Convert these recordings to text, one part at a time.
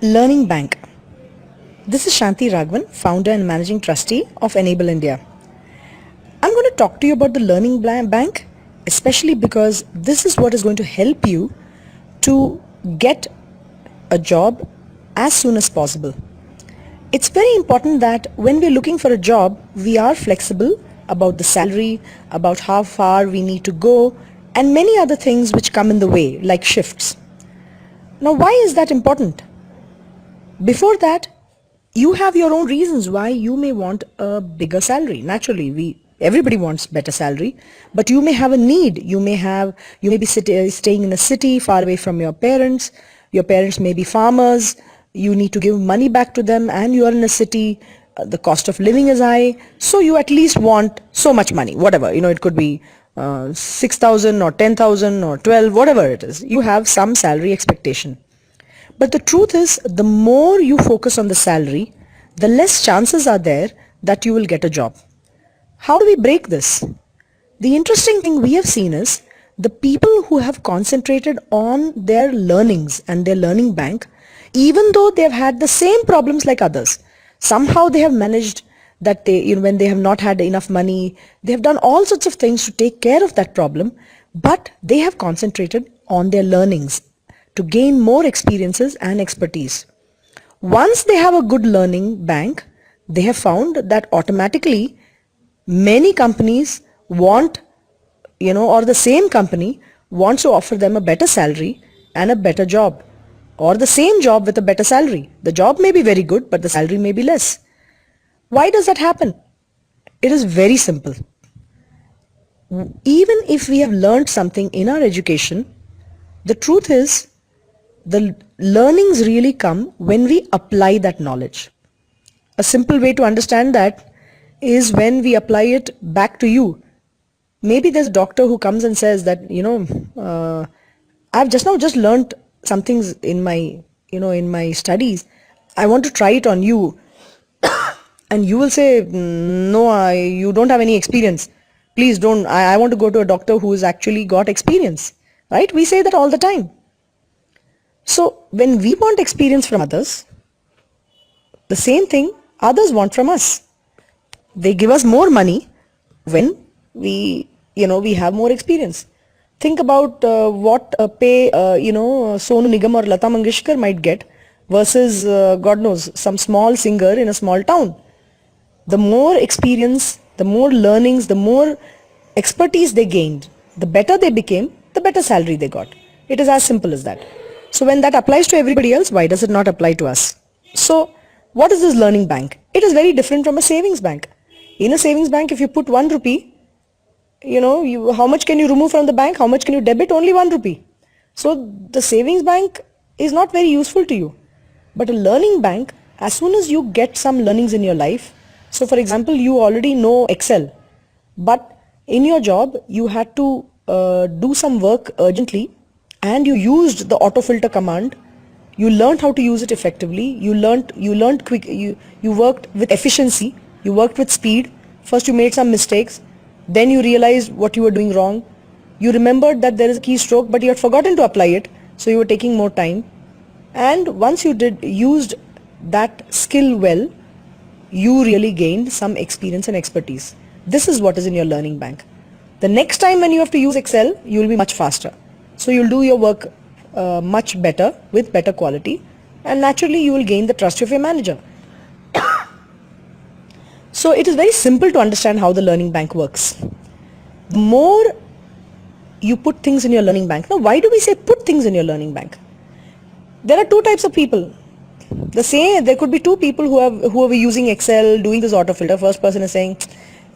Learning Bank. This is Shanti Raghavan, founder and managing trustee of Enable India. I'm going to talk to you about the Learning Bank, especially because this is what is going to help you to get a job as soon as possible. It's very important that when we're looking for a job, we are flexible about the salary, about how far we need to go, and many other things which come in the way, like shifts. Now, why is that important? Before that, you have your own reasons why you may want a bigger salary. Naturally, everybody wants better salary, but you may have a need. You may be staying in a city far away from your parents. Your parents may be farmers. You need to give money back to them, and you are in a city. The cost of living is high, so you at least want so much money. Whatever, it could be 6,000 or 10,000 or 12, whatever it is. You have some salary expectation. But the truth is, the more you focus on the salary, the less chances are there that you will get a job. How do we break this? The interesting thing we have seen is the people who have concentrated on their learnings and their learning bank, even though they have had the same problems like others, somehow they have managed that when they have not had enough money, they have done all sorts of things to take care of that problem, but they have concentrated on their learnings to gain more experiences and expertise. Once they have a good learning bank, they have found that automatically many companies want, or the same company wants to offer them a better salary and a better job, or the same job with a better salary. The job may be very good, but the salary may be less. Why does that happen? It is very simple. Even if we have learned something in our education, the truth is the learnings really come when we apply that knowledge. A simple way to understand that is when we apply it back to you. Maybe there's a doctor who comes and says that, I've just learned some things in my studies. I want to try it on you. And you will say, no, you don't have any experience. Please don't. I want to go to a doctor who has actually got experience. Right? We say that all the time. So when we want experience from others, the same thing others want from us. They give us more money when we have more experience. Think about what pay, Sonu Nigam or Lata Mangeshkar might get versus, God knows, some small singer in a small town. The more experience, the more learnings, the more expertise they gained, the better they became, the better salary they got. It is as simple as that. So when that applies to everybody else, why does it not apply to us? So what is this learning bank? It is very different from a savings bank. In a savings bank, if you put 1 rupee, how much can you remove from the bank? How much can you debit? Only 1 rupee. So the savings bank is not very useful to you. But a learning bank, as soon as you get some learnings in your life, so for example, you already know Excel, but in your job, you had to do some work urgently, and you used the autofilter command. You learned how to use it effectively. You learned quick. You worked with efficiency. You worked with speed. First you made some mistakes. Then you realized what you were doing wrong. You remembered that there is a keystroke, but you had forgotten to apply it. So you were taking more time. And once you used that skill well, you really gained some experience and expertise. This is what is in your learning bank. The next time when you have to use Excel, you will be much faster. So you'll do your work much better with better quality, and naturally you will gain the trust of your manager. So it is very simple to understand how the learning bank works. The more you put things in your learning bank. Now, why do we say put things in your learning bank? There are two types of people. There could be two people who are using Excel, doing this autofilter. First person is saying,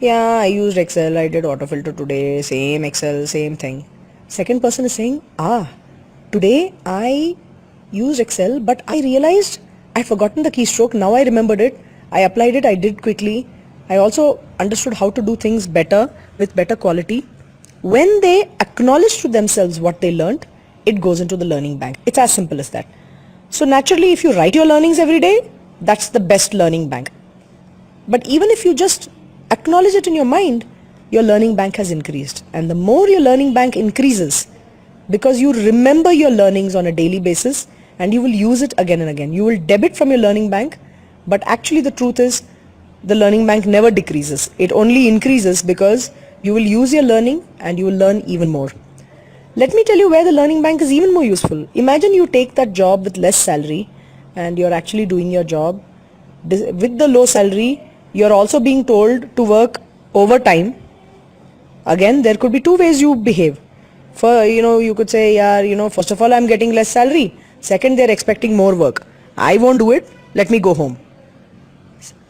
yeah, I used Excel, I did autofilter today, same Excel, same thing. Second person is saying, today I used Excel, but I realized I had forgotten the keystroke. Now I remembered it. I applied it. I did quickly. I also understood how to do things better with better quality. When they acknowledge to themselves what they learned, it goes into the learning bank. It's as simple as that. So naturally, if you write your learnings every day, that's the best learning bank. But even if you just acknowledge it in your mind, your learning bank has increased. And the more your learning bank increases, because you remember your learnings on a daily basis, and you will use it again and again. You will debit from your learning bank, but actually the truth is the learning bank never decreases. It only increases because you will use your learning and you will learn even more. Let me tell you where the learning bank is even more useful. Imagine you take that job with less salary and you're actually doing your job. With the low salary, you're also being told to work overtime. Again, there could be two ways you behave. You could say, yeah, first of all, I'm getting less salary. Second, they're expecting more work. I won't do it. Let me go home.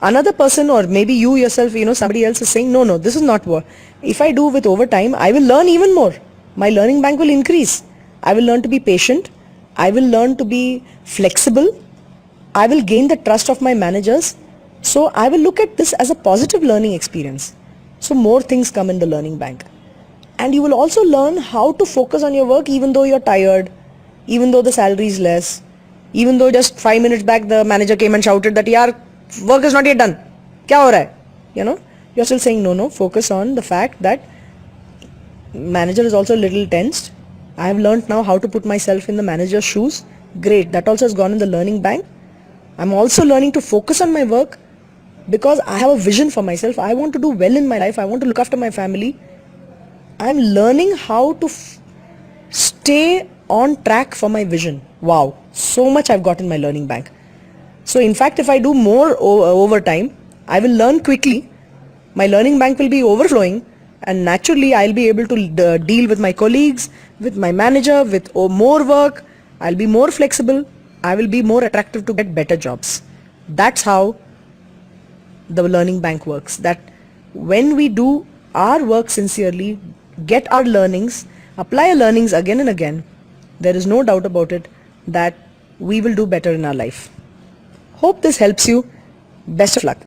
Another person, or maybe you yourself, somebody else is saying, no, this is not work. If I do with overtime, I will learn even more. My learning bank will increase. I will learn to be patient. I will learn to be flexible. I will gain the trust of my managers. So I will look at this as a positive learning experience. So more things come in the learning bank. And you will also learn how to focus on your work even though you're tired, even though the salary is less, even though just 5 minutes back the manager came and shouted that, yaar, work is not yet done. Kya ho raha hai? You're still saying no, focus on the fact that manager is also a little tensed. I have learned now how to put myself in the manager's shoes. Great, that also has gone in the learning bank. I'm also learning to focus on my work because I have a vision for myself. I want to do well in my life. I want to look after my family. I'm learning how to stay on track for my vision. Wow, so much I've got in my learning bank. So in fact, if I do more overtime, I will learn quickly. My learning bank will be overflowing, and naturally I'll be able to deal with my colleagues, with my manager, with more work. I'll be more flexible. I will be more attractive to get better jobs. That's how the learning bank works. That when we do our work sincerely, get our learnings, apply our learnings again and again, there is no doubt about it that we will do better in our life. Hope this helps you. Best of luck.